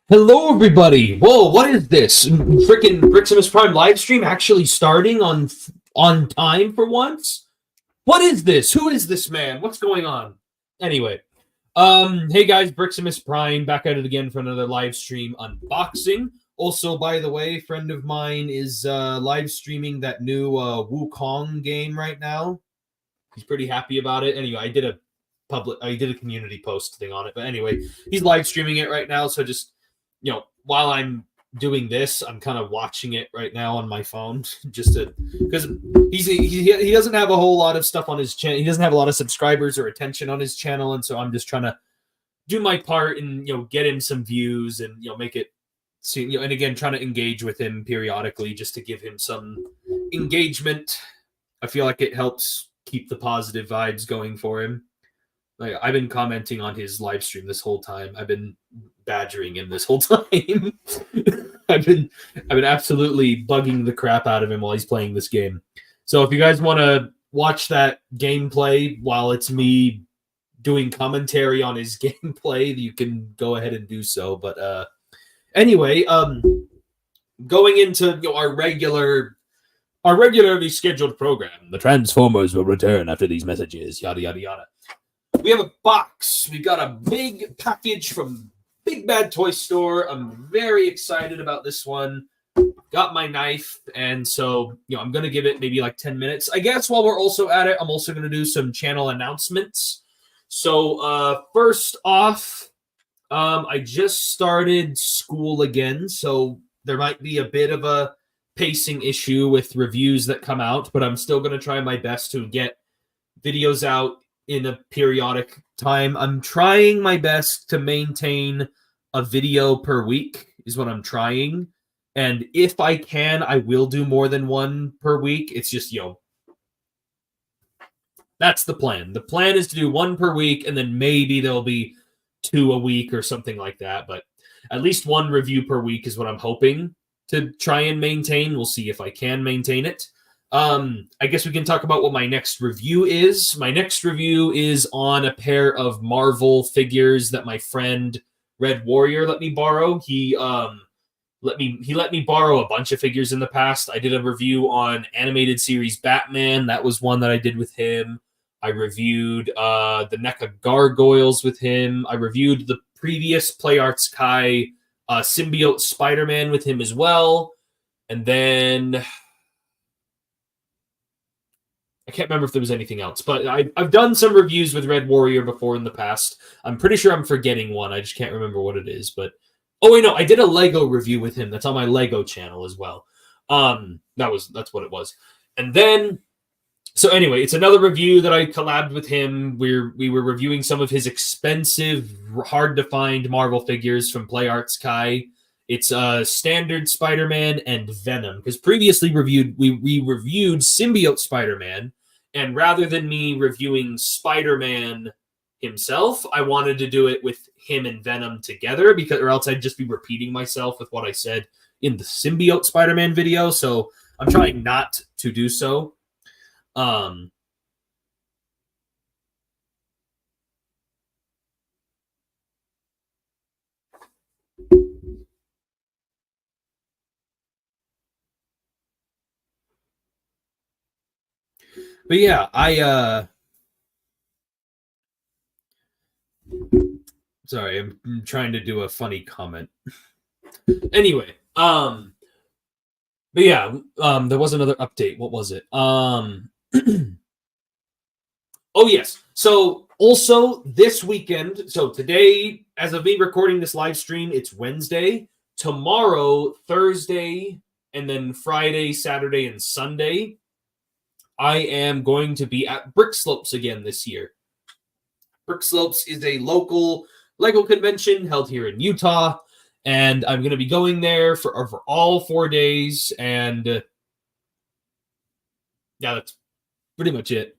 Hello, everybody! Whoa, what is this? Freaking Briximus Prime live stream actually starting on time for once? What is this? Who is this man? What's going on? Anyway, hey guys, Briximus Prime back at it again for another live stream unboxing. Also, by the way, a friend of mine is live streaming that new Wukong game right now. He's pretty happy about it. Anyway, I did a community post thing on it, but anyway, he's live streaming it right now. So just while I'm doing this, I'm kind of watching it right now on my phone, just to because he doesn't have a whole lot of stuff on his channel. He doesn't have a lot of subscribers or attention on his channel, and so I'm just trying to do my part and get him some views and make it see and again trying to engage with him periodically just to give him some engagement. I feel like it helps keep the positive vibes going for him. Like, I've been commenting on his live stream this whole time. I've been badgering him this whole time. I've been absolutely bugging the crap out of him while he's playing this game. So if you guys want to watch that gameplay while it's me doing commentary on his gameplay, you can go ahead and do so. But anyway, going into our regularly scheduled program, the Transformers will return after these messages. Yada yada yada. We have a box. We got a big package from Big Bad Toy Store. I'm very excited about this one. Got my knife, and so I'm gonna give it maybe like 10 minutes. I guess while we're also at it, I'm also gonna do some channel announcements. So first off, I just started school again, so there might be a bit of a pacing issue with reviews that come out, but I'm still gonna try my best to get videos out in a periodic time. I'm trying my best to maintain a video per week is what I'm trying. And if I can, I will do more than one per week. It's just, that's the plan. The plan is to do one per week, and then maybe there'll be 2 a week or something like that. But at least one review per week is what I'm hoping to try and maintain. We'll see if I can maintain it. I guess we can talk about what my next review is. My next review is on a pair of Marvel figures that my friend Red Warrior let me borrow. He let me borrow a bunch of figures in the past. I did a review on animated series Batman. That was one that I did with him. I reviewed the NECA Gargoyles with him. I reviewed the previous Play Arts Kai symbiote Spider-Man with him as well. And then I can't remember if there was anything else, but I've done some reviews with Red Warrior before in the past. I'm pretty sure I'm forgetting one. I just can't remember what it is. But oh wait, no, I did a Lego review with him. That's on my Lego channel as well. That's what it was. And then, so anyway, it's another review that I collabed with him. We were reviewing some of his expensive, hard to find Marvel figures from Play Arts Kai. It's standard Spider-Man and Venom, because previously we reviewed symbiote Spider-Man. And rather than me reviewing Spider-Man himself, I wanted to do it with him and Venom together, or else I'd just be repeating myself with what I said in the symbiote Spider-Man video. So I'm trying not to do so. But yeah, sorry, I'm trying to do a funny comment. Anyway, but yeah, there was another update. What was it? Oh yes. So also this weekend, so today, as of me recording this live stream, it's Wednesday. Tomorrow, Thursday, and then Friday, Saturday, and Sunday, I am going to be at Briximus again this year. Briximus is a local Lego convention held here in Utah, and I'm going to be going there for all 4 days, and yeah, that's pretty much it.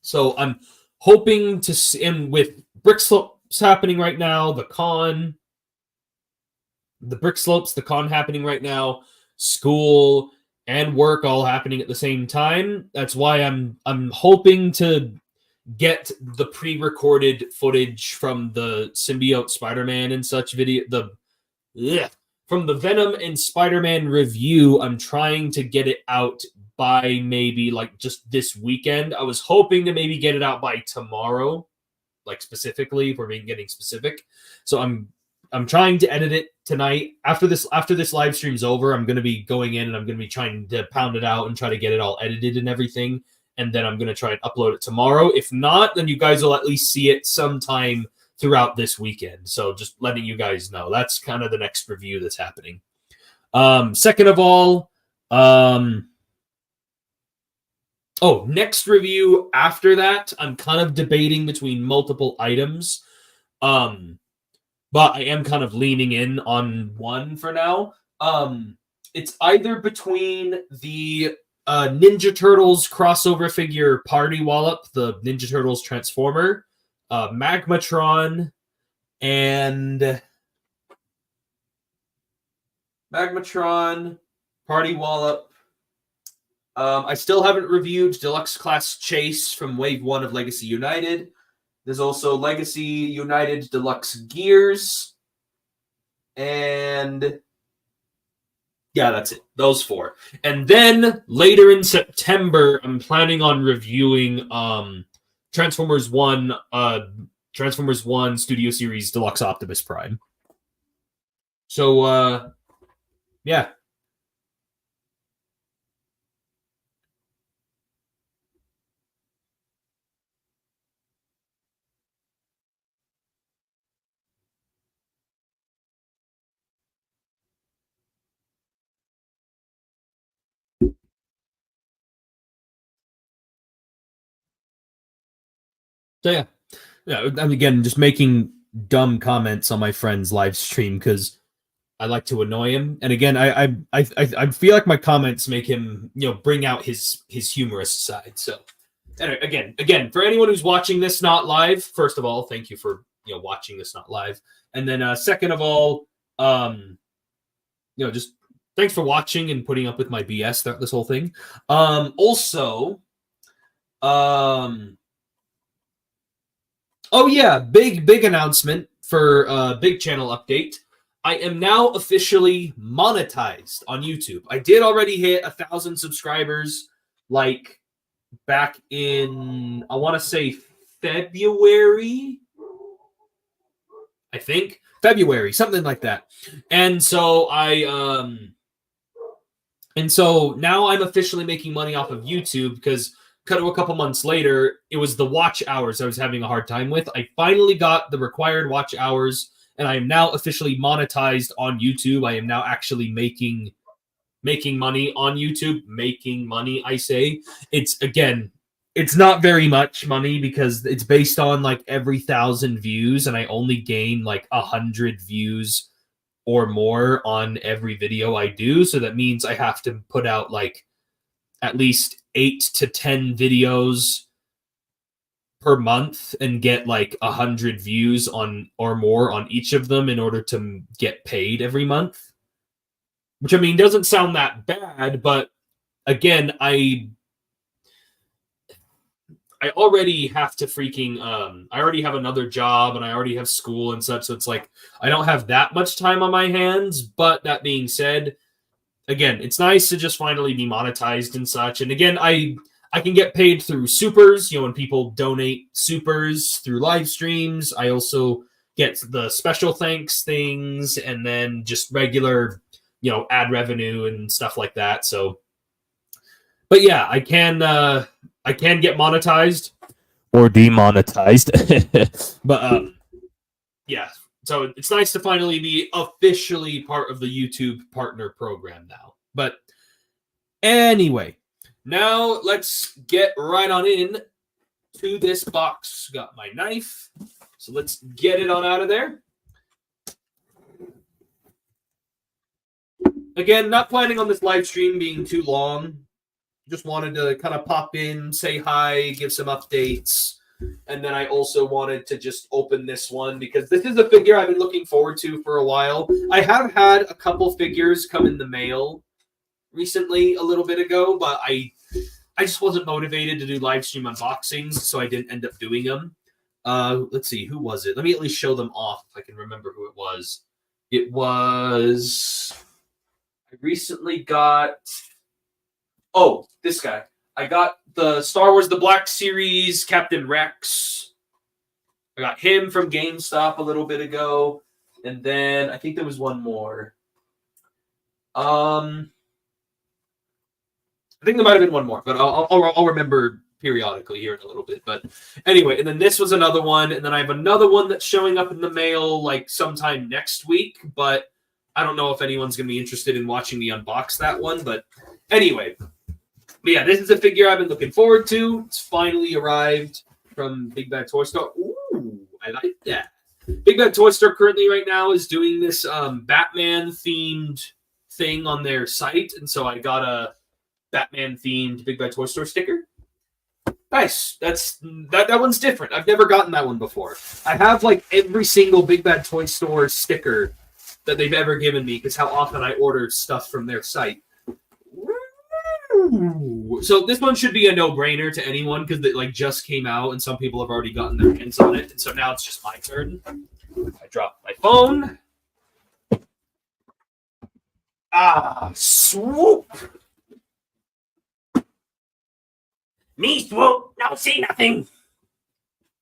So I'm hoping to see, and with Briximus happening right now, the con happening right now, school and work all happening at the same time. That's why I'm hoping to get the pre-recorded footage from the symbiote Spider-Man and such video, the from the Venom and Spider-Man review, I'm trying to get it out by maybe like just this weekend. I was hoping to maybe get it out by tomorrow, like specifically, if we're getting specific. So I'm trying to edit it tonight. After this live stream's over, I'm gonna be going in and I'm gonna be trying to pound it out and try to get it all edited and everything. And then I'm gonna try and upload it tomorrow. If not, then you guys will at least see it sometime throughout this weekend. So just letting you guys know. That's kind of the next review that's happening. Second of all, next review after that, I'm kind of debating between multiple items. But I am kind of leaning in on one for now. It's either between the Ninja Turtles crossover figure Party Wallop, the Ninja Turtles Transformer, Magmatron, and Party Wallop. I still haven't reviewed Deluxe Class Chase from Wave 1 of Legacy United. There's also Legacy United Deluxe Gears. And yeah, that's it. Those 4. And then later in September, I'm planning on reviewing Transformers 1 Studio Series Deluxe Optimus Prime. So yeah. So yeah, I'm again just making dumb comments on my friend's live stream because I like to annoy him. And again, I feel like my comments make him bring out his humorous side. So anyway, again, for anyone who's watching this not live, first of all, thank you for watching this not live, and then second of all, just thanks for watching and putting up with my BS throughout this whole thing. Also, oh yeah, big announcement for big channel update. I am now officially monetized on YouTube. I did already hit 1,000 subscribers, like back in I want to say February. I think February, something like that. And so now I'm officially making money off of YouTube because cut to a couple months later, it was the watch hours I was having a hard time with. I finally got the required watch hours, and I am now officially monetized on YouTube. I am now actually making money on YouTube. Making money, I say. It's not very much money because it's based on like every 1,000 views, and I only gain like 100 views or more on every video I do. So that means I have to put out like at least 8 to 10 videos per month and get like 100 views on or more on each of them in order to get paid every month. Which, I mean, doesn't sound that bad, but again, I already have to freaking I already have another job and I already have school and such, so it's like I don't have that much time on my hands. But that being said, again, it's nice to just finally be monetized and such. And again, I can get paid through supers, when people donate supers through live streams. I also get the special thanks things and then just regular, ad revenue and stuff like that. So, but yeah, I can get monetized or demonetized. But yeah, so it's nice to finally be officially part of the YouTube partner program now. But anyway, now let's get right on in to this box. Got my knife, so let's get it on out of there. Again, not planning on this live stream being too long. Just wanted to kind of pop in, say hi, give some updates. And then I also wanted to just open this one because this is a figure I've been looking forward to for a while. I have had a couple figures come in the mail recently a little bit ago, but I just wasn't motivated to do live stream unboxings, so I didn't end up doing them. Let's see, who was it? Let me at least show them off if I can remember who it was. It was... I recently got... Oh, this guy. I got the Star Wars The Black Series, Captain Rex. I got him from GameStop a little bit ago. And then I think there was one more. I think there might have been one more, but I'll remember periodically here in a little bit. But anyway, and then this was another one, and then I have another one that's showing up in the mail like sometime next week, but I don't know if anyone's going to be interested in watching me unbox that one. But anyway, but yeah, this is a figure I've been looking forward to. It's finally arrived from Big Bad Toy Store. Ooh, I like that. Big Bad Toy Store currently right now is doing this Batman-themed thing on their site, and so I got a Batman-themed Big Bad Toy Store sticker. Nice. That one's different. I've never gotten that one before. I have like every single Big Bad Toy Store sticker that they've ever given me because how often I order stuff from their site. So this one should be a no-brainer to anyone because it like just came out and some people have already gotten their hands on it. And so now it's just my turn. I dropped my phone. Swoop. Me, Swoop. No, see nothing.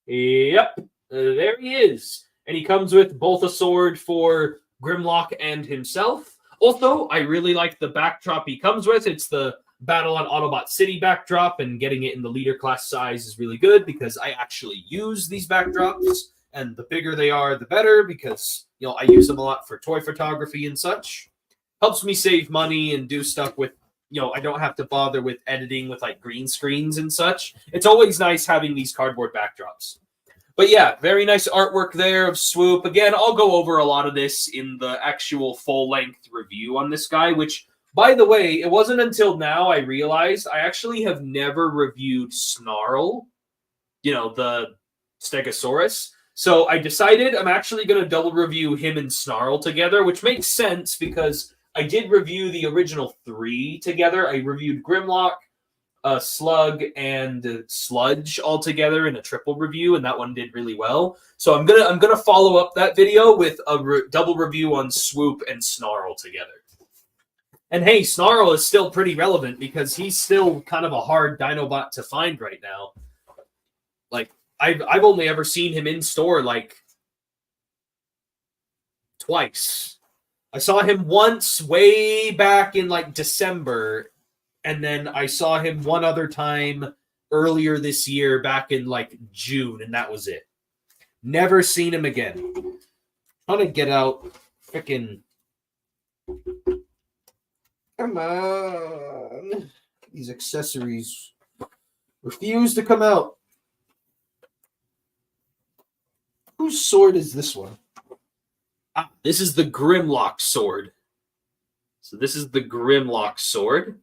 Yep. There he is. And he comes with both a sword for Grimlock and himself. Also, I really like the backdrop he comes with. It's the Battle on Autobot City backdrop, and getting it in the leader class size is really good because I actually use these backdrops, and the bigger they are, the better because, you know, I use them a lot for toy photography and such. Helps me save money and do stuff with, you know, I don't have to bother with editing with like green screens and such. It's always nice having these cardboard backdrops. But yeah, very nice artwork there of Swoop. Again, I'll go over a lot of this in the actual full-length review on this guy, which, by the way, it wasn't until now I realized I actually have never reviewed Snarl, you know, the Stegosaurus. So I decided I'm actually going to double review him and Snarl together, which makes sense because I did review the original 3 together. I reviewed Grimlock, Slug, and Sludge all together in a triple review, and that one did really well. So I'm gonna follow up that video with a double review on Swoop and Snarl together. And hey, Snarl is still pretty relevant because he's still kind of a hard Dinobot to find right now. Like I've only ever seen him in store like twice. I saw him once way back in like December. And then I saw him one other time earlier this year, back in like June, and that was it. Never seen him again. Trying to get out freaking. Come on. These accessories refuse to come out. Whose sword is this one? This is the Grimlock sword. So this is the Grimlock sword.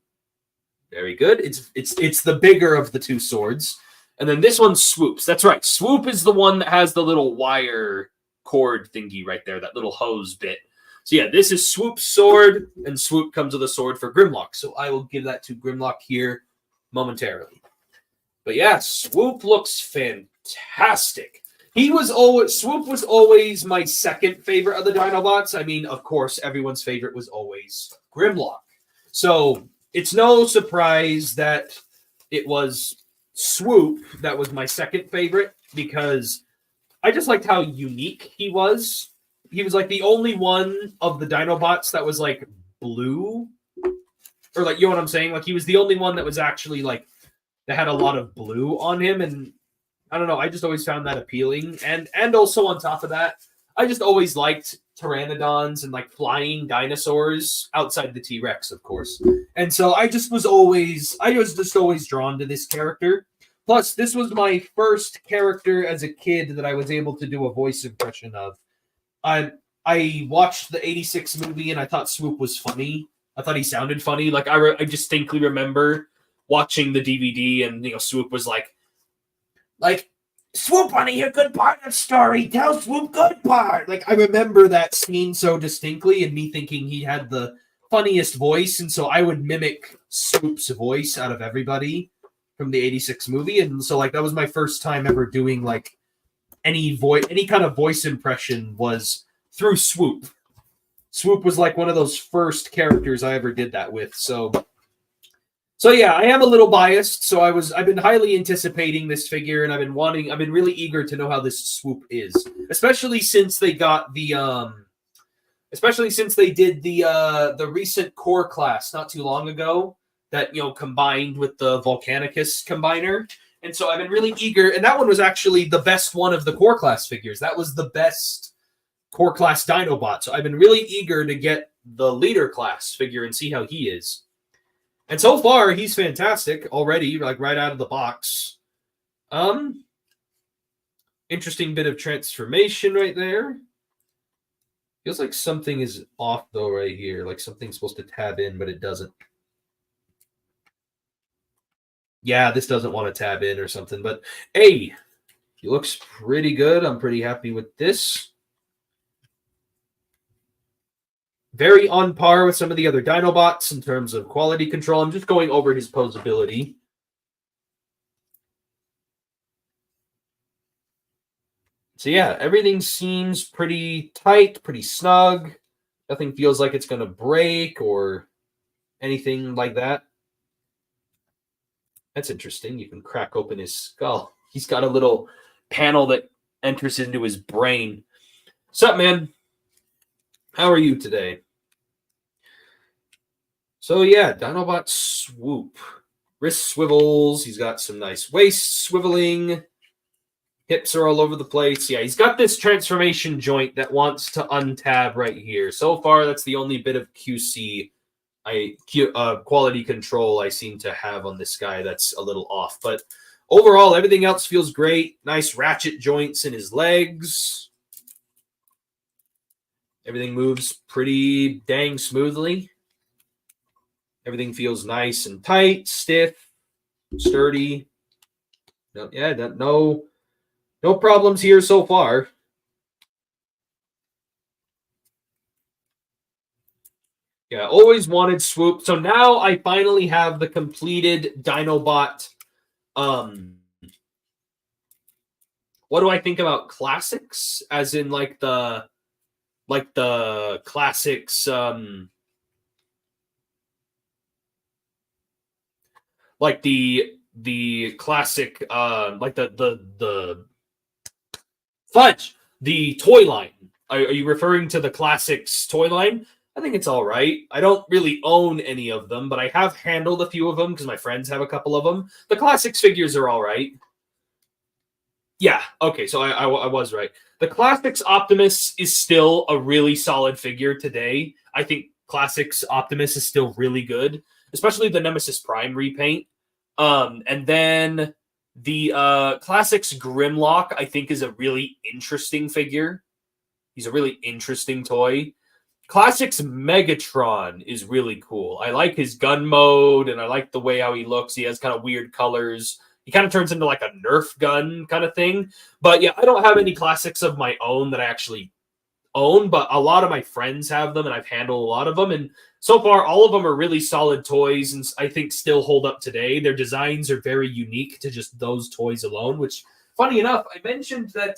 Very good. It's the bigger of the two swords. And then this one swoops. That's right. Swoop is the one that has the little wire cord thingy right there, that little hose bit. So yeah, this is Swoop's sword, and Swoop comes with a sword for Grimlock. So I will give that to Grimlock here momentarily. But yeah, Swoop looks fantastic. Swoop was always my second favorite of the Dinobots. I mean, of course, everyone's favorite was always Grimlock. So it's no surprise that it was Swoop that was my second favorite because I just liked how unique he was. He was like the only one of the Dinobots that was like blue. Or like, you know what I'm saying? Like he was the only one that was actually like, that had a lot of blue on him. And I don't know, I just always found that appealing. And also on top of that, I just always liked pteranodons and like flying dinosaurs outside the T-Rex, of course. And so I was just always drawn to this character. Plus, this was my first character as a kid that I was able to do a voice impression of. I watched the 86 movie and I thought Swoop was funny. I thought he sounded funny. Like I distinctly remember watching the DVD and, you know, Swoop was like, Swoop, want to hear good part of the story? Tell Swoop good part. Like, I remember that scene so distinctly and me thinking he had the funniest voice. And so I would mimic Swoop's voice out of everybody from the 86 movie. And so, like, that was my first time ever doing, like, any kind of voice impression was through Swoop. Swoop was like one of those first characters I ever did that with. So yeah, I am a little biased. So I've been highly anticipating this figure, and I've been really eager to know how this Swoop is, especially since they got especially since they did the recent core class not too long ago that combined with the Volcanicus combiner. And so I've been really eager, and that one was actually the best one of the core class figures. That was the best core class Dinobot. So I've been really eager to get the leader class figure and see how he is. And so far, he's fantastic already, like right out of the box. Interesting bit of transformation right there. Feels like something is off though right here. Like something's supposed to tab in, but it doesn't. Yeah, this doesn't want to tab in or something. But hey, he looks pretty good. I'm pretty happy with this. Very on par with some of the other Dinobots in terms of quality control. I'm just going over his posability. So yeah, everything seems pretty tight, pretty snug. Nothing feels like it's going to break or anything like that. That's interesting. You can crack open his skull. He's got a little panel that enters into his brain. What's up, man? How are you today? So yeah, Dinobot Swoop. Wrist swivels. He's got some nice waist swiveling. Hips are all over the place. Yeah, he's got this transformation joint that wants to untab right here. So far, that's the only bit of QC quality control I seem to have on this guy that's a little off. But overall, everything else feels great. Nice ratchet joints in his legs. Everything moves pretty dang smoothly. Everything feels nice and tight, stiff, sturdy. No problems here so far. Yeah, always wanted Swoop. So now I finally have the completed Dinobot. What do I think about classics? As in like the classics, like the classic, like the fudge, the toy line. Are you referring to the classics toy line? I think it's all right. I don't really own any of them, but I have handled a few of them because my friends have a couple of them. The classics figures are all right. Yeah, okay, so I was right. The Classics Optimus is still a really solid figure today. I think Classics Optimus is still really good, especially the Nemesis Prime repaint. And then the Classics Grimlock, I think, is a really interesting figure. He's a really interesting toy. Classics Megatron is really cool. I like his gun mode, and I like the way how he looks. He has kind of weird colors. He kind of turns into like a Nerf gun kind of thing. But yeah, I don't have any classics of my own that I actually own, but a lot of my friends have them, and I've handled a lot of them. And so far, all of them are really solid toys, and I think still hold up today. Their designs are very unique to just those toys alone, which, funny enough, I mentioned that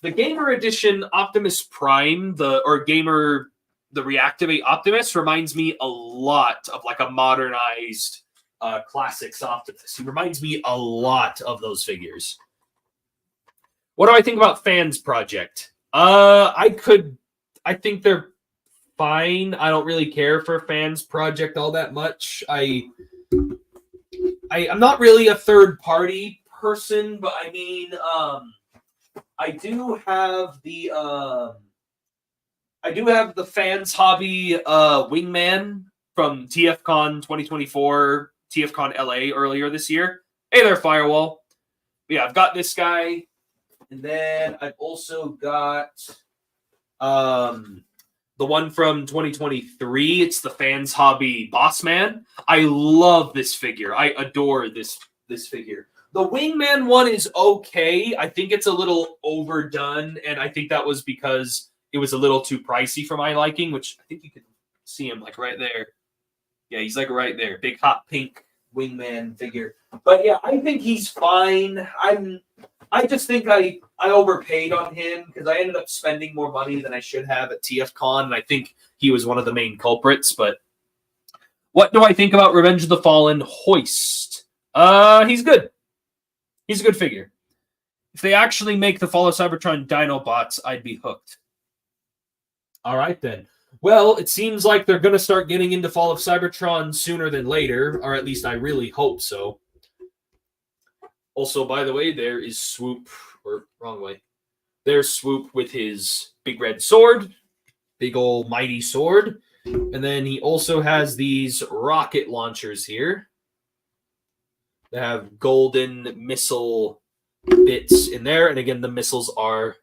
the Gamer Edition Optimus Prime, the Reactivate Optimus, reminds me a lot of like a modernized Classics Optimus. He reminds me a lot of those figures. What do I think about Fans Project? I think they're fine. I don't really care for Fans Project all that much. I'm not really a third party person, but I mean, I do have the Fans Hobby Wingman from TFCon 2024, TFCon LA earlier this year. Hey there, Firewall. But yeah, I've got this guy. And then I've also got the one from 2023. It's the Fans Hobby Bossman. I love this figure. I adore this figure. The Wingman one is okay. I think it's a little overdone, and I think that was because it was a little too pricey for my liking, which I think you can see him like right there. Yeah, he's like right there. Big hot pink Wingman figure. But yeah, I think he's fine. I'm I just think I overpaid on him because I ended up spending more money than I should have at TFCon, and I think he was one of the main culprits. But what do I think about Revenge of the Fallen Hoist? He's good. He's a good figure. If they actually make the Fall of Cybertron Dinobots, I'd be hooked. All right, then. Well, it seems like they're going to start getting into Fall of Cybertron sooner than later, or at least I really hope so. Also, by the way, there is Swoop, or wrong way. There's Swoop with his big red sword, big old mighty sword. And then he also has these rocket launchers here. They have golden missile bits in there. And again, the missiles are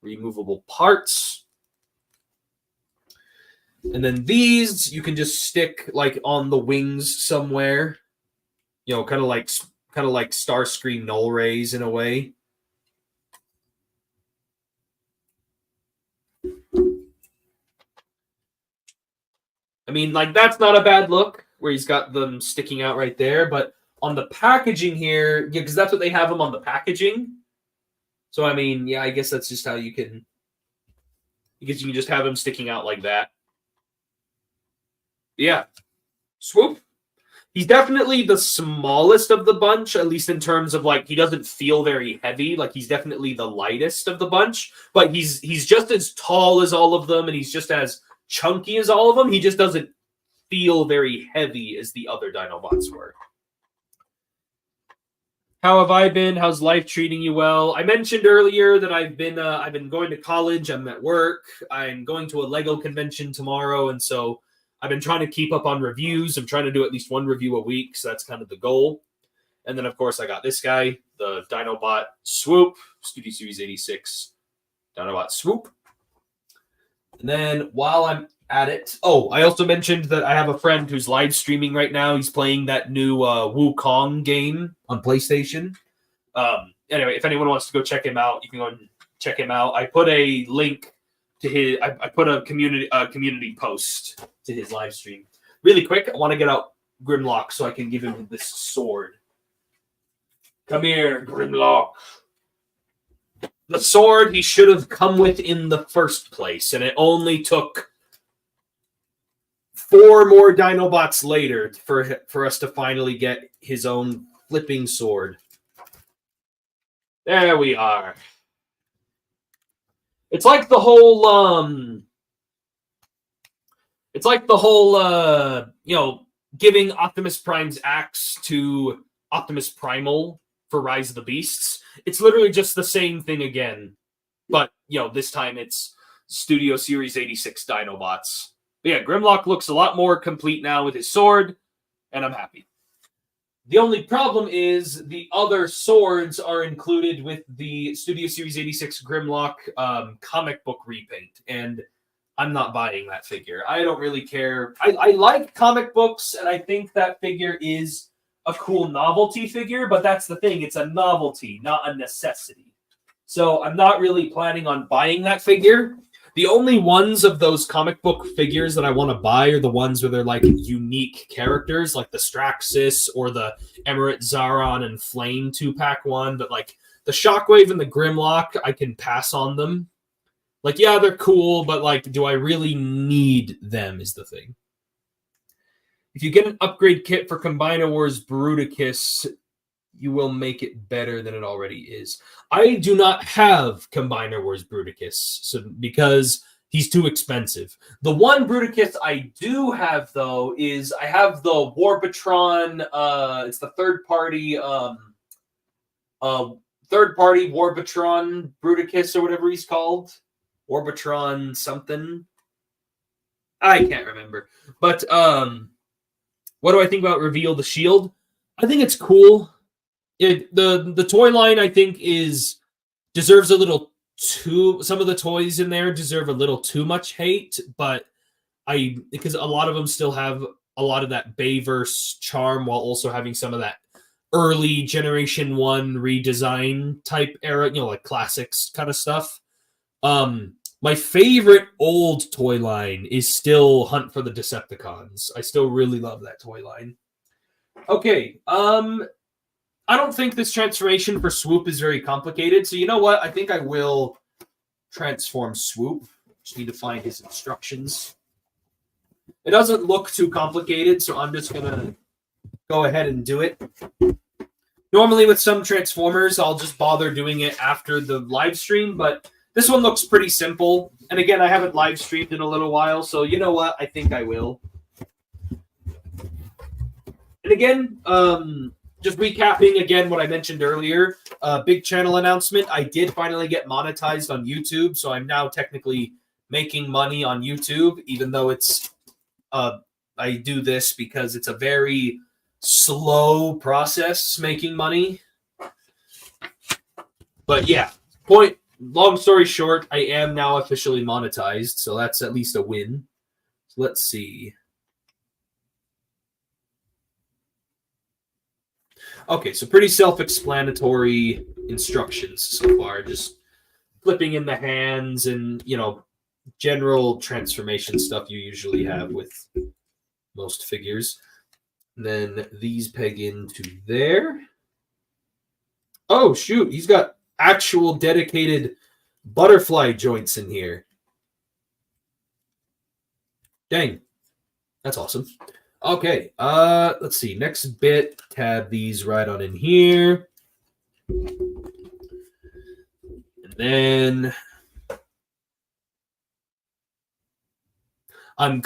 removable parts. And then these you can just stick like on the wings somewhere. You know, kind of like Starscream null rays in a way. I mean, like, that's not a bad look where he's got them sticking out right there, but on the packaging here, yeah, because that's what they have them on the packaging. So, I mean, yeah, I guess that's just how you can, because you can just have them sticking out like that. Yeah. Swoop. He's definitely the smallest of the bunch, at least in terms of, like, he doesn't feel very heavy. Like, he's definitely the lightest of the bunch, but he's just as tall as all of them, and he's just as chunky as all of them. He just doesn't feel very heavy as the other Dinobots were. How have I been? How's life treating you well? I mentioned earlier that I've been going to college. I'm at work. I'm going to a Lego convention tomorrow, and so I've been trying to keep up on reviews. I'm trying to do at least one review a week, so that's kind of the goal. And then, of course, I got this guy, the Dinobot Swoop, Studio Series 86 Dinobot Swoop. And then while I'm at it, I also mentioned that I have a friend who's live streaming right now. He's playing that new Wukong game on PlayStation. Anyway, if anyone wants to go check him out, you can go and check him out. I put a link to his. I put a community post to his live stream. Really quick, I want to get out Grimlock so I can give him this sword. Come here, Grimlock. The sword he should have come with in the first place, and it only took 4 more Dinobots later for us to finally get his own flipping sword. There we are. It's like the whole giving Optimus Prime's axe to Optimus Primal for Rise of the Beasts. It's literally just the same thing again. But, this time it's Studio Series 86 Dinobots. But yeah, Grimlock looks a lot more complete now with his sword, and I'm happy. The only problem is the other swords are included with the Studio Series 86 Grimlock comic book repaint, and I'm not buying that figure. I don't really care. I like comic books, and I think that figure is a cool novelty figure, but that's the thing. It's a novelty, not a necessity. So I'm not really planning on buying that figure. The only ones of those comic book figures that I want to buy are the ones where they're like unique characters, like the Straxus or the Emirate Zaron and Flame 2-pack one. But like the Shockwave and the Grimlock, I can pass on them. Like, yeah, they're cool, but like, do I really need them is the thing. If you get an upgrade kit for Combiner Wars Bruticus, you will make it better than it already is. I do not have Combiner Wars Bruticus because he's too expensive. The one Bruticus I do have, though, is I have the Warbitron. It's the third-party Warbitron Bruticus or whatever he's called. Warbitron something. I can't remember. But what do I think about Reveal the Shield? I think it's cool. The toy line, I think, deserves a little too. Some of the toys in there deserve a little too much hate, but because a lot of them still have a lot of that Bayverse charm while also having some of that early Generation 1 redesign type era, like classics kind of stuff. My favorite old toy line is still Hunt for the Decepticons. I still really love that toy line. Okay, I don't think this transformation for Swoop is very complicated. So you know what? I think I will transform Swoop. Just need to find his instructions. It doesn't look too complicated, so I'm just going to go ahead and do it. Normally with some Transformers, I'll just bother doing it after the live stream, but this one looks pretty simple. And again, I haven't live streamed in a little while, so you know what? I think I will. And again, just recapping again what I mentioned earlier, big channel announcement. I did finally get monetized on YouTube, so I'm now technically making money on YouTube, even though it's I do this because it's a very slow process making money. But yeah, long story short, I am now officially monetized, so that's at least a win. So let's see. Okay, so pretty self-explanatory instructions so far. Just flipping in the hands and, you know, general transformation stuff you usually have with most figures. And then these peg into there. Oh, shoot. He's got actual dedicated butterfly joints in here. Dang. That's awesome. Okay, let's see. Next bit, tab these right on in here. And then I've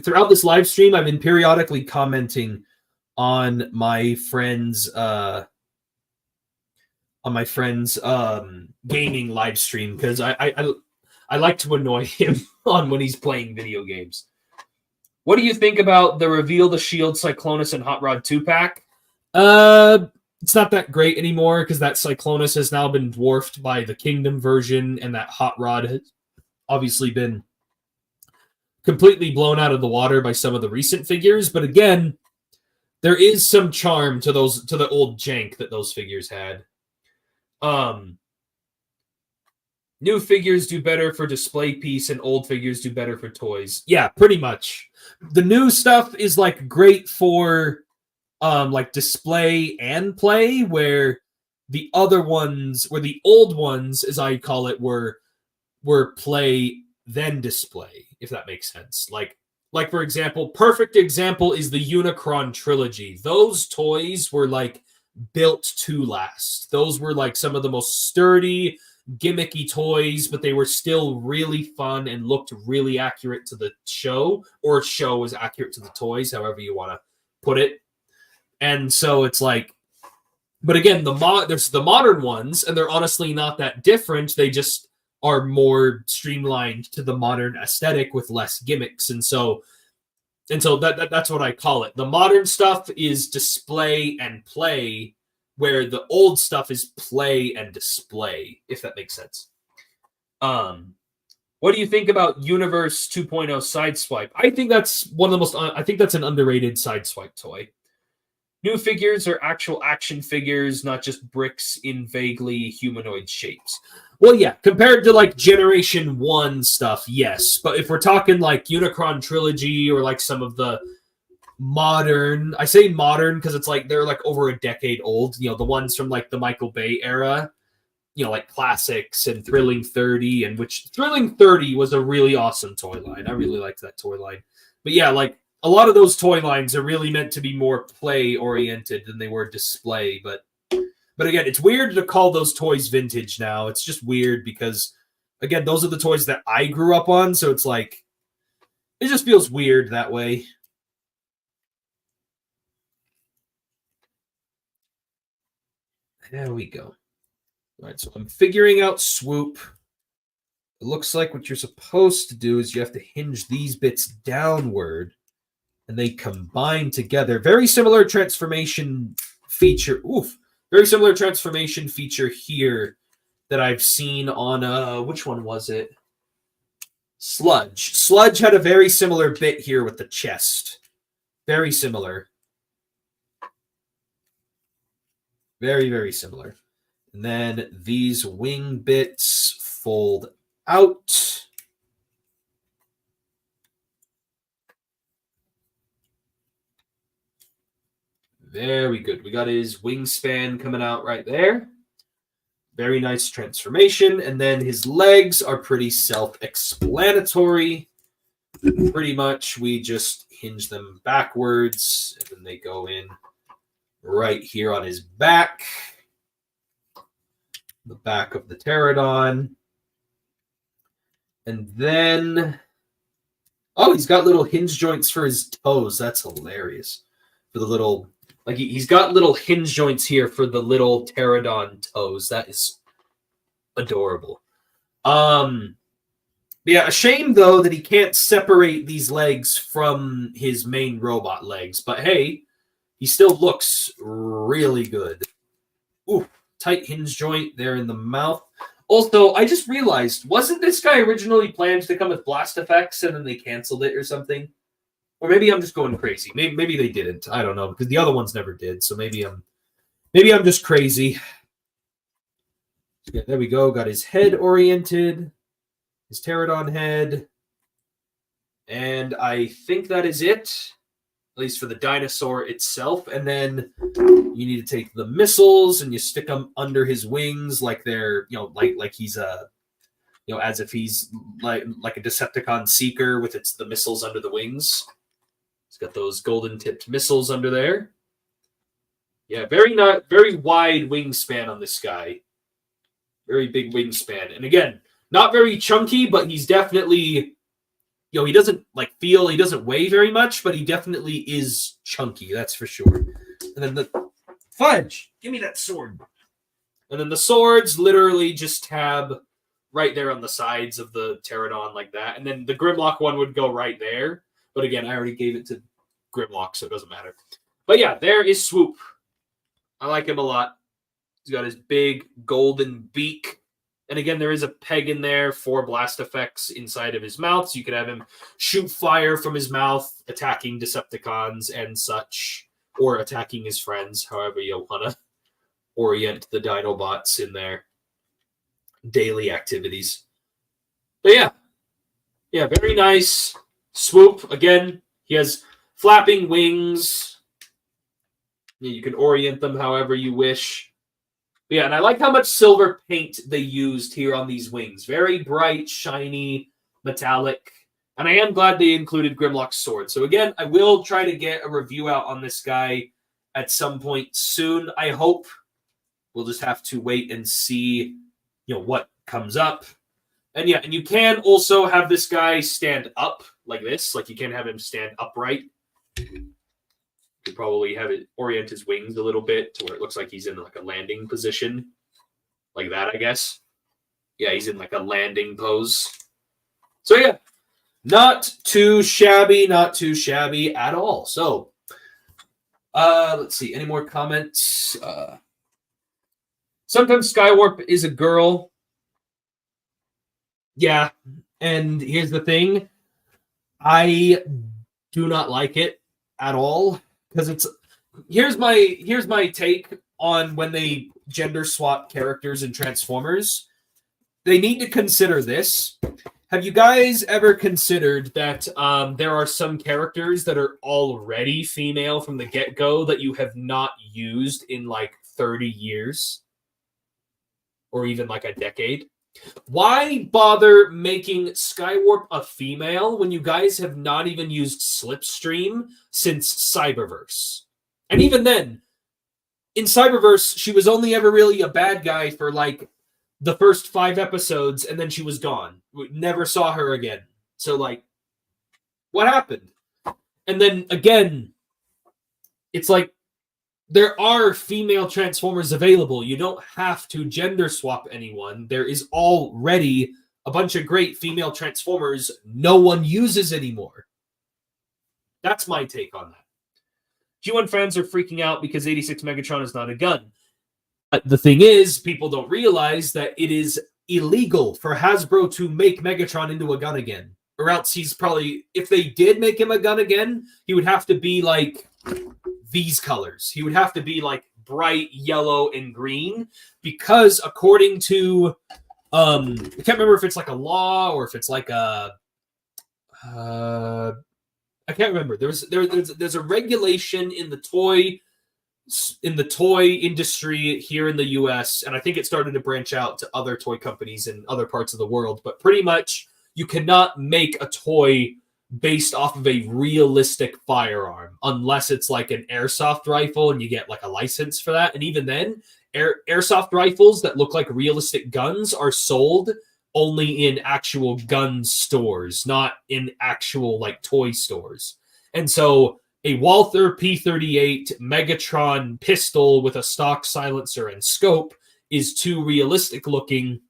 throughout this live stream, I've been periodically commenting on my friend's gaming live stream because I like to annoy him on when he's playing video games. What do you think about the Reveal the Shield, Cyclonus, and Hot Rod 2-pack? It's not that great anymore because that Cyclonus has now been dwarfed by the Kingdom version, and that Hot Rod has obviously been completely blown out of the water by some of the recent figures. But again, there is some charm to the old jank that those figures had. New figures do better for display piece and old figures do better for toys. Yeah, pretty much. The new stuff is like great for like display and play, where the other ones, where the old ones, as I call it, were play then display, if that makes sense. Like for example, perfect example is the Unicron trilogy. Those toys were like built to last. Those were like some of the most sturdy, gimmicky toys, but they were still really fun and looked really accurate to the show, or show was accurate to the toys, however you want to put it. And so it's like, but again, there's the modern ones, and they're honestly not that different. They just are more streamlined to the modern aesthetic with less gimmicks. And so that's what I call it. The modern stuff is display and play, where the old stuff is play and display, if that makes sense. What do you think about Universe 2.0 Sideswipe? I think that's I think that's an underrated Sideswipe toy. New figures are actual action figures, not just bricks in vaguely humanoid shapes. Well, yeah, compared to like Generation 1 stuff, yes. But if we're talking like Unicron Trilogy or like some of the modern, I say modern because it's like they're like over a decade old, you know, the ones from like the Michael Bay era, you know, like Classics and Thrilling 30, and which Thrilling 30 was a really awesome toy line. I really liked that toy line. But yeah, like a lot of those toy lines are really meant to be more play oriented than they were display. But again, it's weird to call those toys vintage now. It's just weird because, again, those are the toys that I grew up on. So it's like, it just feels weird that way. There we go. All right, so I'm figuring out Swoop. It looks like what you're supposed to do is you have to hinge these bits downward, and they combine together. Very similar transformation feature. Very similar transformation feature here that I've seen on which one was it? Sludge. Sludge had a very similar bit here with the chest. Very similar. Very, very similar. And then these wing bits fold out. Very good. We got his wingspan coming out right there. Very nice transformation. And then his legs are pretty self-explanatory. Pretty much, we just hinge them backwards, and then they go in right here on his back. The back of the pterodon. And then... oh, he's got little hinge joints for his toes. That's hilarious. For the little... like, he's got little hinge joints here for the little pterodon toes. That is adorable. Yeah, a shame, though, that he can't separate these legs from his main robot legs. But, hey, he still looks really good. Ooh, tight hinge joint there in the mouth. Also, I just realized, wasn't this guy originally planned to come with blast effects and then they canceled it or something? Or maybe I'm just going crazy. Maybe they didn't. I don't know, because the other ones never did. So maybe I'm just crazy. Yeah, there we go. Got his head oriented. His pterodon head. And I think that is it. At least for the dinosaur itself. And then you need to take the missiles and you stick them under his wings like they're, like he's a, as if he's like a Decepticon Seeker with the missiles under the wings. He's got those golden tipped missiles under there. Yeah, very wide wingspan on this guy. Very big wingspan. And again, not very chunky, but he's definitely, he doesn't he doesn't weigh very much, but he definitely is chunky, that's for sure. And then the fudge, give me that sword. And then the swords literally just tab right there on the sides of the pterodon like that. And then the Grimlock one would go right there. But again, I already gave it to Grimlock, so it doesn't matter. But yeah, there is Swoop. I like him a lot. He's got his big golden beak. And again, there is a peg in there for blast effects inside of his mouth. So you could have him shoot fire from his mouth, attacking Decepticons and such, or attacking his friends, however you want to orient the Dinobots in their daily activities. But yeah, very nice. Swoop, again, he has flapping wings. You can orient them however you wish. But yeah, and I like how much silver paint they used here on these wings. Very bright, shiny, metallic. And I am glad they included Grimlock's sword. So again, I will try to get a review out on this guy at some point soon, I hope. We'll just have to wait and see, what comes up. And yeah, and you can also have this guy stand up like this. Like, you can have him stand upright. You could probably have it orient his wings a little bit to where it looks like he's in like a landing position. Like that, I guess. Yeah, he's in like a landing pose. So yeah, not too shabby at all. So, let's see, any more comments? Sometimes Skywarp is a girl. Yeah, and here's the thing. I do not like it at all. Because here's my take on when they gender swap characters in Transformers. They need to consider this. Have you guys ever considered that there are some characters that are already female from the get-go that you have not used in 30 years? Or even a decade? Why bother making Skywarp a female when you guys have not even used Slipstream since Cyberverse? And even then, in Cyberverse, she was only ever really a bad guy for the first 5 episodes, and then she was gone. We never saw her again. So what happened? And then again, it's there are female Transformers available. You don't have to gender swap anyone. There is already a bunch of great female Transformers no one uses anymore. That's my take on that. G1 fans are freaking out because 86 Megatron is not a gun. But the thing is, people don't realize that it is illegal for Hasbro to make Megatron into a gun again. Or else he's probably, if they did make him a gun again, he would have to be these colors. He would have to be bright yellow and green, because according to I can't remember if it's a law or if it's a I can't remember. There's a regulation in the toy in the toy industry here in the US, and I think it started to branch out to other toy companies in other parts of the world, but pretty much you cannot make a toy based off of a realistic firearm unless it's like an airsoft rifle and you get like a license for that. And even then, airsoft rifles that look like realistic guns are sold only in actual gun stores, not in actual like toy stores. And so a Walther P38 Megatron pistol with a stock silencer and scope is too realistic looking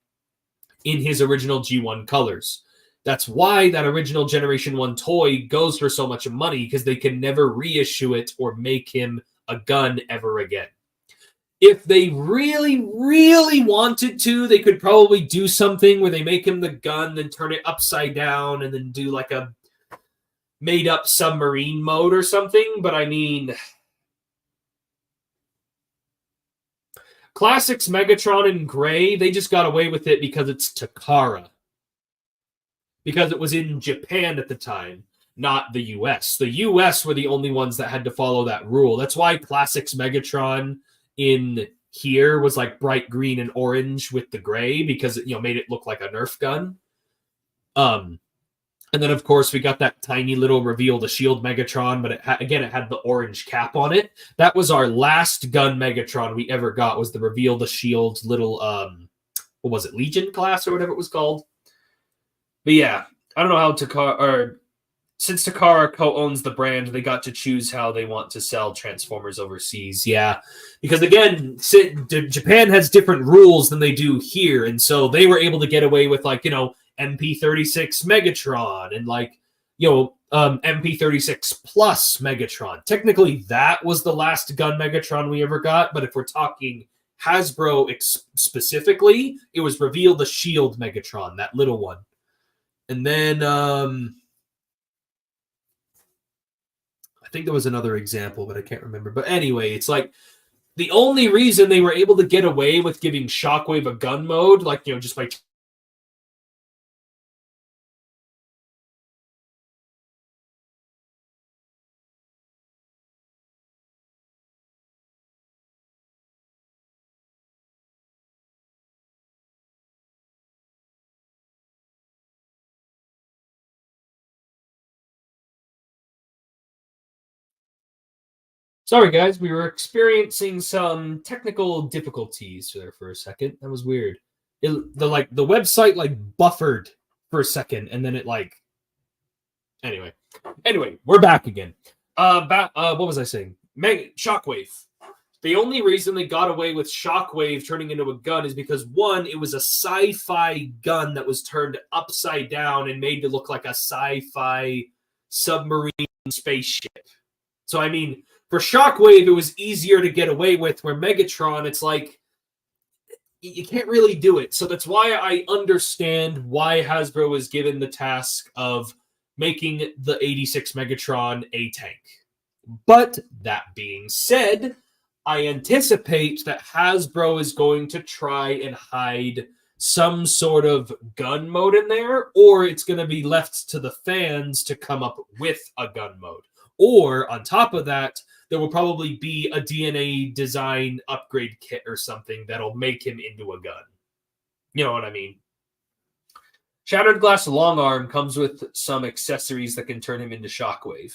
in his original G1 colors. That's why that original Generation 1 toy goes for so much money, because they can never reissue it or make him a gun ever again. If they really, really wanted to, they could probably do something where they make him the gun, then turn it upside down, and then do like a made-up submarine mode or something. But I mean, Classics Megatron in gray, they just got away with it because it's Takara. Because it was in Japan at the time, not the US. The US were the only ones that had to follow that rule. That's why Classics Megatron in here was like bright green and orange with the gray, because it, made it look like a Nerf gun. And then, of course, we got that tiny little reveal, the Shield Megatron, but it had the orange cap on it. That was our last gun Megatron we ever got, was the reveal, the Shield little, what was it, Legion class or whatever it was called? But yeah, I don't know how Takara, or since Takara co-owns the brand, they got to choose how they want to sell Transformers overseas. Yeah, because again, Japan has different rules than they do here, and so they were able to get away with MP36 Megatron and MP36 Plus Megatron. Technically, that was the last gun Megatron we ever got, but if we're talking Hasbro specifically, it was Reveal the Shield Megatron, that little one. And then I think there was another example, but I can't remember. But anyway, it's like the only reason they were able to get away with giving Shockwave a gun mode, just by Sorry, guys, we were experiencing some technical difficulties there for a second. That was weird. The website buffered for a second, and then it Anyway, we're back again. What was I saying? Shockwave. The only reason they got away with Shockwave turning into a gun is because, one, it was a sci-fi gun that was turned upside down and made to look like a sci-fi submarine spaceship. So, I mean, for Shockwave, it was easier to get away with, where Megatron, it's like, you can't really do it. So that's why I understand why Hasbro was given the task of making the 86 Megatron a tank. But that being said, I anticipate that Hasbro is going to try and hide some sort of gun mode in there, or it's going to be left to the fans to come up with a gun mode. Or, on top of that, there will probably be a DNA design upgrade kit or something that'll make him into a gun. You know what I mean? Shattered Glass Long Arm comes with some accessories that can turn him into Shockwave.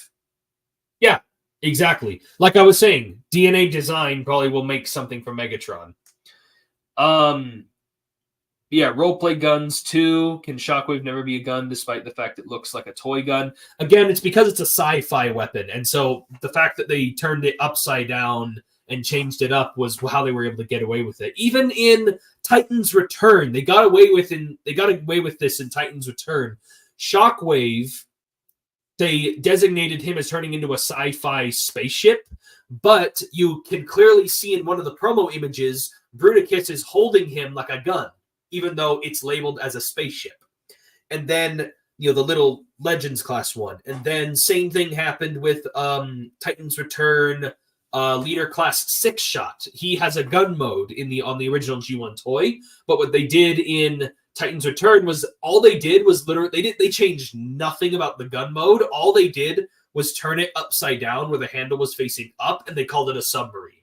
Yeah, exactly. Like I was saying, DNA design probably will make something for Megatron. Yeah, roleplay guns too. Can Shockwave never be a gun despite the fact it looks like a toy gun? Again, it's because it's a sci-fi weapon. And so the fact that they turned it upside down and changed it up was how they were able to get away with it. Even in Titan's Return, they got away with this in Titan's Return. Shockwave, they designated him as turning into a sci-fi spaceship, but you can clearly see in one of the promo images, Bruticus is holding him like a gun, even though it's labeled as a spaceship. And then, the little Legends Class 1. And then same thing happened with Titan's Return, Leader Class 6 Shot. He has a gun mode on the original G1 toy, but what they did in Titan's Return was literally they changed nothing about the gun mode. All they did was turn it upside down where the handle was facing up, and they called it a submarine.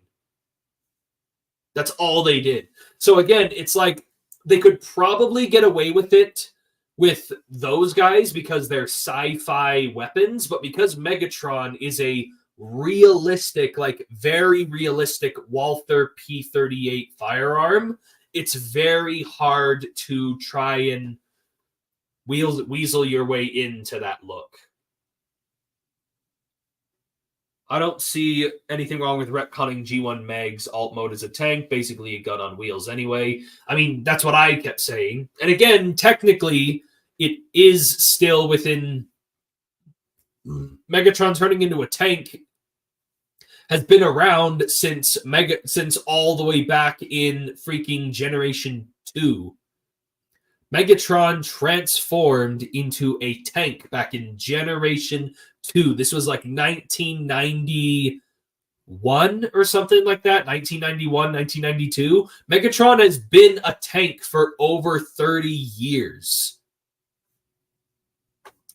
That's all they did. So again, it's like they could probably get away with it with those guys because they're sci-fi weapons, but because Megatron is a realistic, like very realistic Walther P-38 firearm, it's very hard to try and weasel your way into that look. I don't see anything wrong with retconning G1 Meg's alt mode as a tank, basically a gun on wheels anyway. I mean, that's what I kept saying. And again, technically, it is still within... Megatron turning into a tank has been around since all the way back in freaking Generation 2. Megatron transformed into a tank back in Generation 2. This was like 1991 or something like that. 1991, 1992. Megatron has been a tank for over 30 years.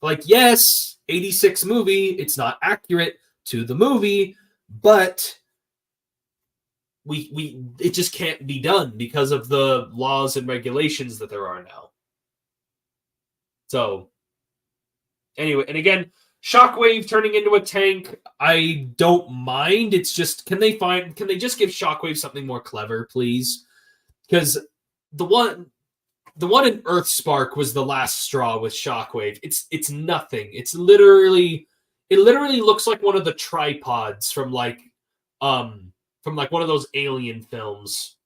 Like, yes, 86 movie, it's not accurate to the movie, but it just can't be done because of the laws and regulations that there are now. So, anyway, and again, Shockwave turning into a tank, I don't mind. It's just, can they just give Shockwave something more clever, please? Because the one in Earthspark was the last straw with Shockwave. It's nothing. It literally looks like one of the tripods from like one of those alien films.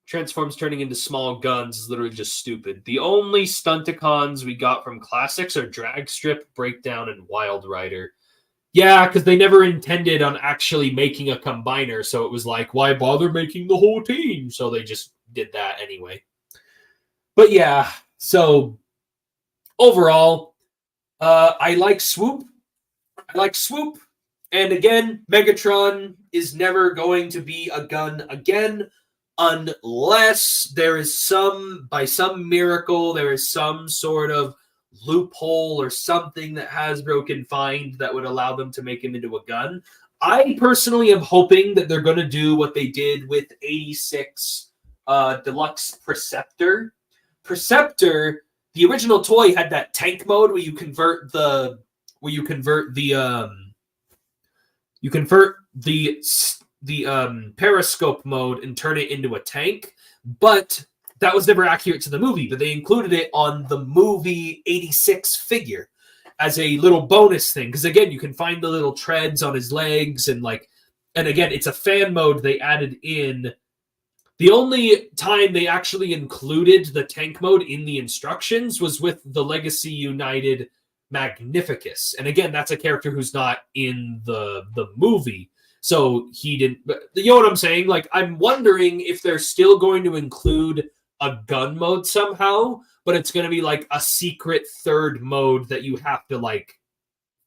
Transforms turning into small guns is literally just stupid. The only Stunticons we got from classics are Dragstrip, Breakdown, and Wild Rider. Yeah, because they never intended on actually making a combiner, so it was like, why bother making the whole team? So they just did that anyway. But yeah, so overall, I like Swoop. And again, Megatron is never going to be a gun again unless there is by some miracle, there is some sort of loophole or something that Hasbro can find that would allow them to make him into a gun. I personally am hoping that they're going to do what they did with 86 Deluxe Preceptor. Preceptor, the original toy, had that tank mode where you convert the periscope mode and turn it into a tank, but that was never accurate to the movie. But they included it on the movie 86 figure as a little bonus thing, because again, you can find the little treads on his legs and again, it's a fan mode they added in. The only time they actually included the tank mode in the instructions was with the Legacy United Magnificus. And again, that's a character who's not in the movie. So he didn't... You know what I'm saying? Like, I'm wondering if they're still going to include a gun mode somehow, but it's going to be like a secret third mode that you have to like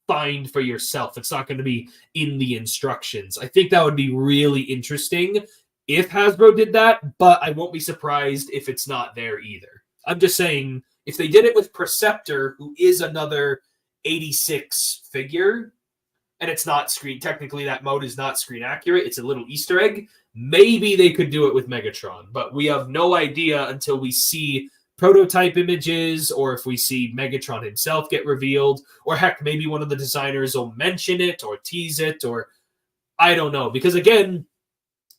find for yourself. It's not going to be in the instructions. I think that would be really interesting if Hasbro did that, but I won't be surprised if it's not there either. I'm just saying, if they did it with Preceptor, who is another 86 figure, and it's not screen, technically that mode is not screen accurate, it's a little Easter egg, maybe they could do it with Megatron, but we have no idea until we see prototype images, or if we see Megatron himself get revealed, or heck, maybe one of the designers will mention it, or tease it, or I don't know, because again,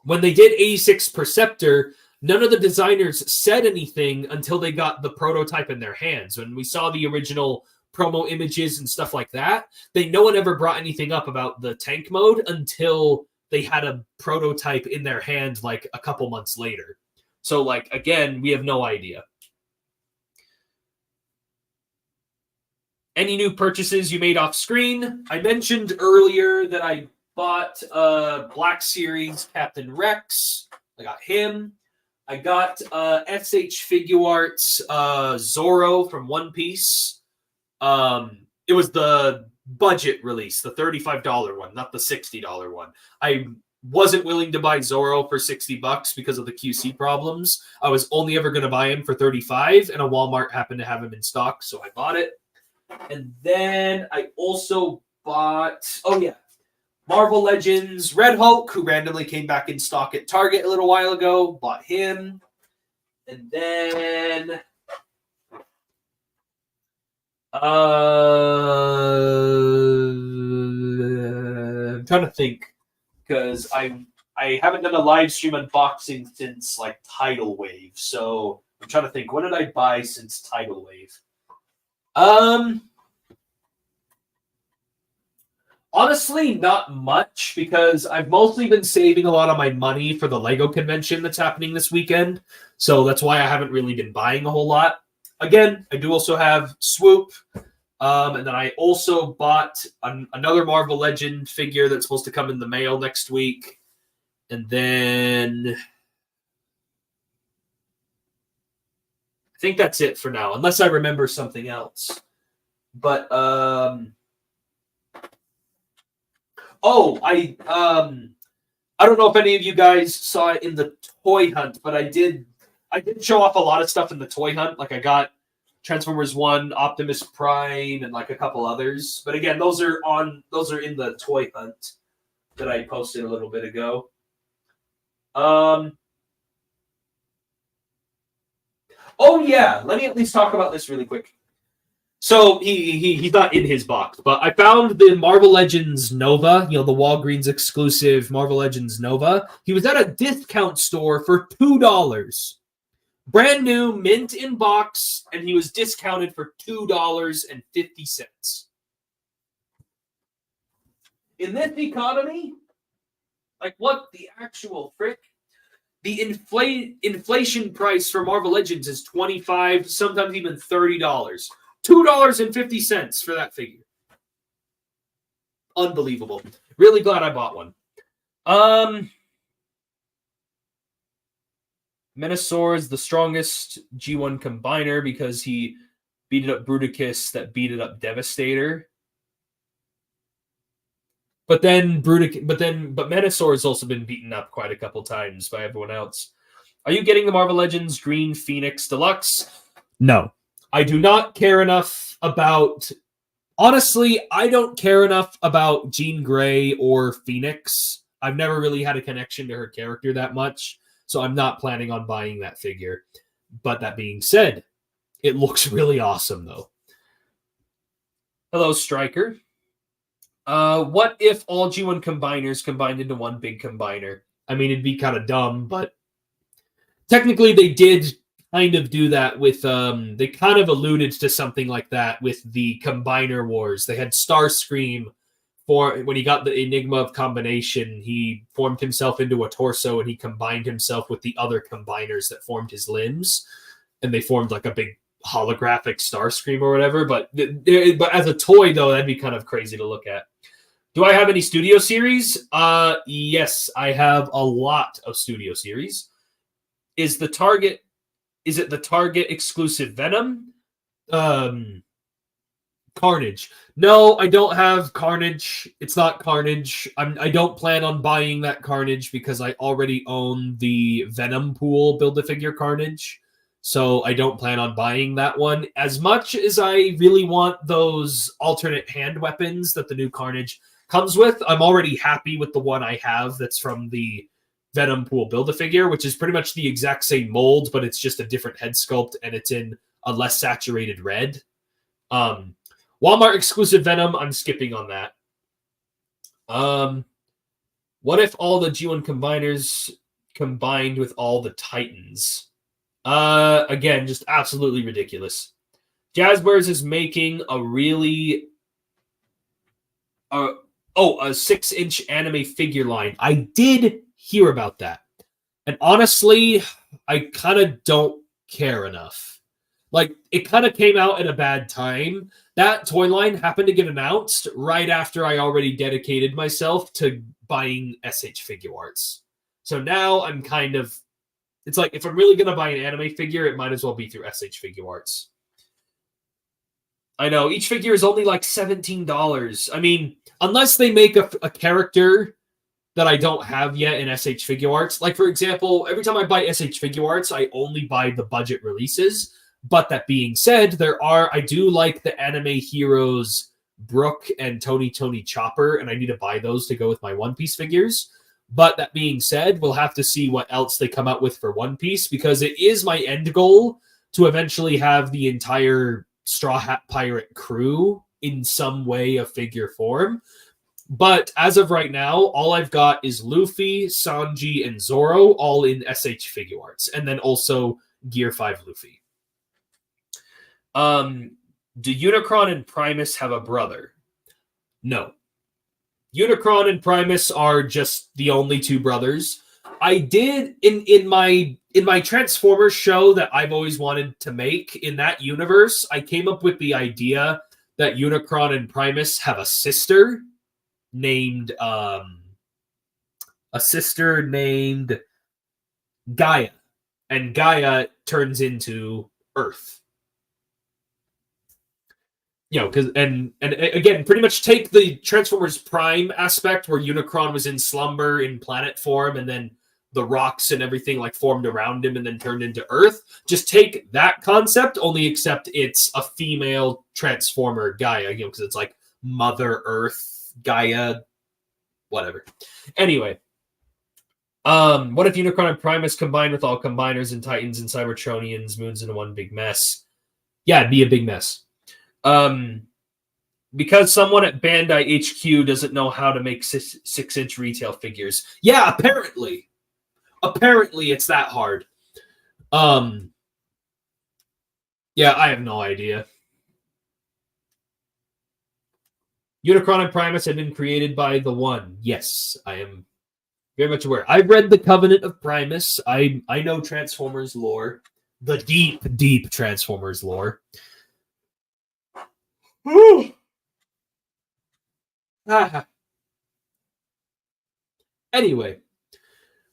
when they did 86 Perceptor, none of the designers said anything until they got the prototype in their hands. When we saw the original promo images and stuff like that, no one ever brought anything up about the tank mode until they had a prototype in their hand like a couple months later. So, like, again, we have no idea. Any new purchases you made off screen? I mentioned earlier that I bought Black Series Captain Rex. I got him. I got SH Figuarts Zorro from One Piece. It was the budget release, the $35 one, not the $60 one. I wasn't willing to buy Zorro for $60 because of the QC problems. I was only ever going to buy him for $35, and a Walmart happened to have him in stock, so I bought it. And then I also bought... Oh, yeah. Marvel Legends Red Hulk, who randomly came back in stock at Target a little while ago. Bought him. And then... I'm trying to think. Because I haven't done a live stream unboxing since, like, Tidal Wave. So I'm trying to think. What did I buy since Tidal Wave? Honestly, not much, because I've mostly been saving a lot of my money for the LEGO convention that's happening this weekend. So that's why I haven't really been buying a whole lot. Again, I do also have Swoop. And then I also bought another Marvel Legend figure that's supposed to come in the mail next week. And then... I think that's it for now, unless I remember something else. But, oh, I don't know if any of you guys saw it in the toy hunt, but I did show off a lot of stuff in the toy hunt. Like, I got Transformers 1, Optimus Prime, and like a couple others. But again, those are in the toy hunt that I posted a little bit ago. Oh yeah, let me at least talk about this really quick. So he's not in his box, but I found the Marvel Legends Nova, the Walgreens exclusive Marvel Legends Nova. He was at a discount store for $2. Brand new, mint in box, and he was discounted for $2.50. In this economy, like what the actual frick? The inflation price for Marvel Legends is $25, sometimes even $30. $2.50 for that figure. Unbelievable. Really glad I bought one. Menasor is the strongest G1 combiner because he beat up Bruticus that beat it up Devastator. But Menasor has also been beaten up quite a couple times by everyone else. Are you getting the Marvel Legends Green Phoenix Deluxe? No. I do not care enough about... Honestly, I don't care enough about Jean Grey or Phoenix. I've never really had a connection to her character that much, so I'm not planning on buying that figure. But that being said, it looks really awesome, though. Hello, Striker. What if all G1 combiners combined into one big combiner? I mean, it'd be kind of dumb, but technically they did kind of do that with, they kind of alluded to something like that with the Combiner Wars. They had Starscream, when he got the Enigma of Combination, he formed himself into a torso and he combined himself with the other combiners that formed his limbs, and they formed like a big holographic Starscream or whatever. But as a toy, though, that'd be kind of crazy to look at. Do I have any Studio Series? Yes, I have a lot of Studio Series. Is it the Target exclusive Venom? Carnage. No, I don't have Carnage. It's not Carnage. I don't plan on buying that Carnage because I already own the Venom Pool Build-A-Figure Carnage. So I don't plan on buying that one. As much as I really want those alternate hand weapons that the new Carnage comes with, I'm already happy with the one I have that's from the Venom Pool Build-A-Figure, which is pretty much the exact same mold, but it's just a different head sculpt, and it's in a less saturated red. Walmart exclusive Venom, I'm skipping on that. What if all the G1 combiners combined with all the Titans? Again, just absolutely ridiculous. Jazzwares is making a really... a 6-inch anime figure line. I did hear about that. And honestly, I kind of don't care enough. Like, it kind of came out at a bad time. That toy line happened to get announced right after I already dedicated myself to buying SH Figure Arts. So now I'm kind of... It's like, if I'm really going to buy an anime figure, it might as well be through SH Figure Arts. I know, each figure is only like $17. I mean, unless they make a character that I don't have yet in SH Figure Arts. Like, for example, every time I buy SH Figure Arts, I only buy the budget releases. But that being said, I do like the Anime Heroes Brooke and Tony Chopper, and I need to buy those to go with my One Piece figures. But that being said, we'll have to see what else they come out with for One Piece, because it is my end goal to eventually have the entire Straw Hat Pirate crew in some way of figure form. But as of right now, all I've got is Luffy, Sanji, and Zoro, all in SH Figure Arts, and then also Gear 5 Luffy. Do Unicron and Primus have a brother? No. Unicron and Primus are just the only two brothers. I did in my Transformers show that I've always wanted to make in that universe, I came up with the idea that Unicron and Primus have a sister named Gaia, and Gaia turns into Earth. You know, because and again, pretty much take the Transformers Prime aspect where Unicron was in slumber in planet form, and then the rocks and everything like formed around him and then turned into Earth. Just take that concept, only except it's a female Transformer Gaia, you know, because it's like Mother Earth Gaia, whatever. Anyway, what if Unicron and Primus combined with all Combiners and Titans and Cybertronians, moons into one big mess? Yeah, it'd be a big mess. Because someone at Bandai HQ doesn't know how to make 6-inch retail figures. Yeah, apparently it's that hard. Yeah, I have no idea. Unicron and Primus have been created by the One. Yes, I am very much aware. I've read the Covenant of Primus. I know Transformers lore. The deep Transformers lore. Anyway,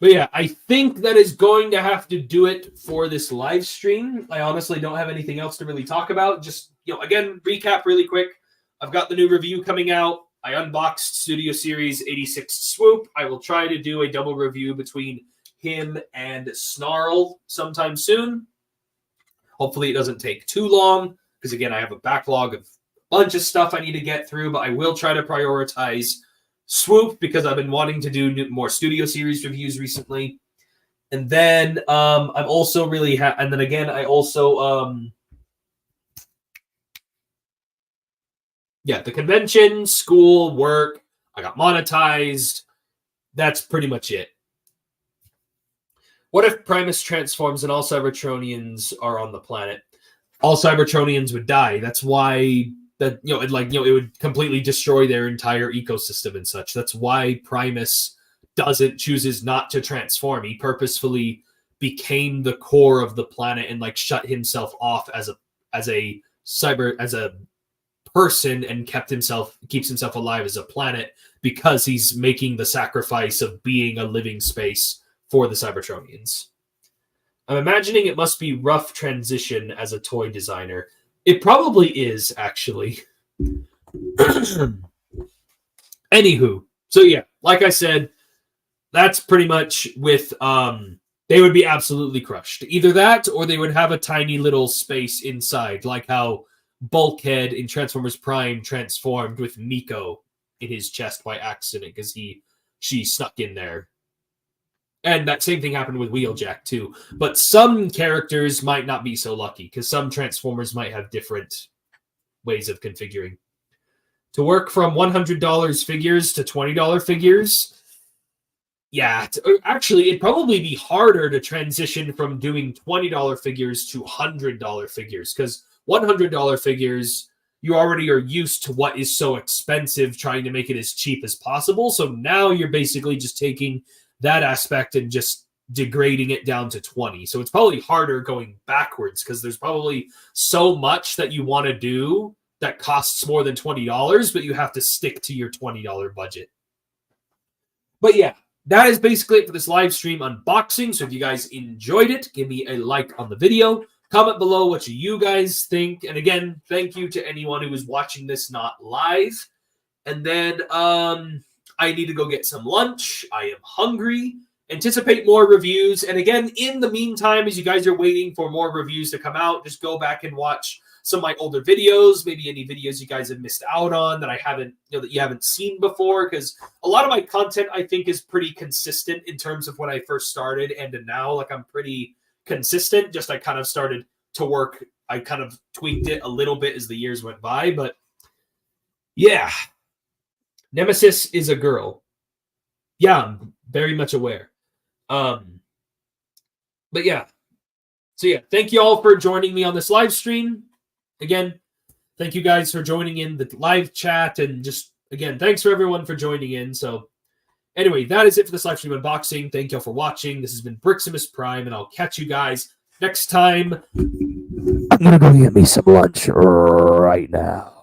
but yeah, I think that is going to have to do it for this live stream. I honestly don't have anything else to really talk about. Just, you know, again, recap really quick. I've got the new review coming out. I unboxed Studio Series 86 Swoop. I will try to do a double review between him and Snarl sometime soon. Hopefully it doesn't take too long, because again, I have a backlog of bunch of stuff I need to get through, but I will try to prioritize Swoop because I've been wanting to do more Studio Series reviews recently. And then I'm also really and then again I also the convention, school, work, I got monetized. That's pretty much it. What if Primus transforms and all Cybertronians are on the planet? All Cybertronians would die. That's why that it would completely destroy their entire ecosystem and such. That's why Primus chooses not to transform. He purposefully became the core of the planet and like shut himself off as a person and keeps himself alive as a planet because he's making the sacrifice of being a living space for the Cybertronians. I'm imagining it must be rough transition as a toy designer. It probably is, actually. Anywho, so yeah, like I said, that's pretty much with they would be absolutely crushed. Either that, or they would have a tiny little space inside, like how Bulkhead in Transformers Prime transformed with Miko in his chest by accident because she snuck in there. And that same thing happened with Wheeljack, too. But some characters might not be so lucky, because some Transformers might have different ways of configuring. To work from $100 figures to $20 figures, yeah, actually, it'd probably be harder to transition from doing $20 figures to $100 figures, because $100 figures, you already are used to what is so expensive, trying to make it as cheap as possible. So now you're basically just taking that aspect and just degrading it down to 20. So it's probably harder going backwards because there's probably so much that you want to do that costs more than $20, but you have to stick to your $20 budget. But yeah, that is basically it for this live stream unboxing. So if you guys enjoyed it, give me a like on the video. Comment below what you guys think. And again, thank you to anyone who is watching this not live. And then I need to go get some lunch. I am hungry. Anticipate more reviews. And again, in the meantime, as you guys are waiting for more reviews to come out, just go back and watch some of my older videos, maybe any videos you guys have missed out on that I haven't, that you haven't seen before, because a lot of my content I think is pretty consistent in terms of when I first started and to now. Like, I'm pretty consistent. Just I kind of started to work. I kind of tweaked it a little bit as the years went by, but yeah, Nemesis is a girl. Yeah, I'm very much aware. But yeah. So yeah, thank you all for joining me on this live stream. Again, thank you guys for joining in the live chat, and just again, thanks for everyone for joining in. So anyway, that is it for this live stream unboxing. Thank you all for watching. This has been Briximus Prime, and I'll catch you guys next time. I'm gonna go get me some lunch right now.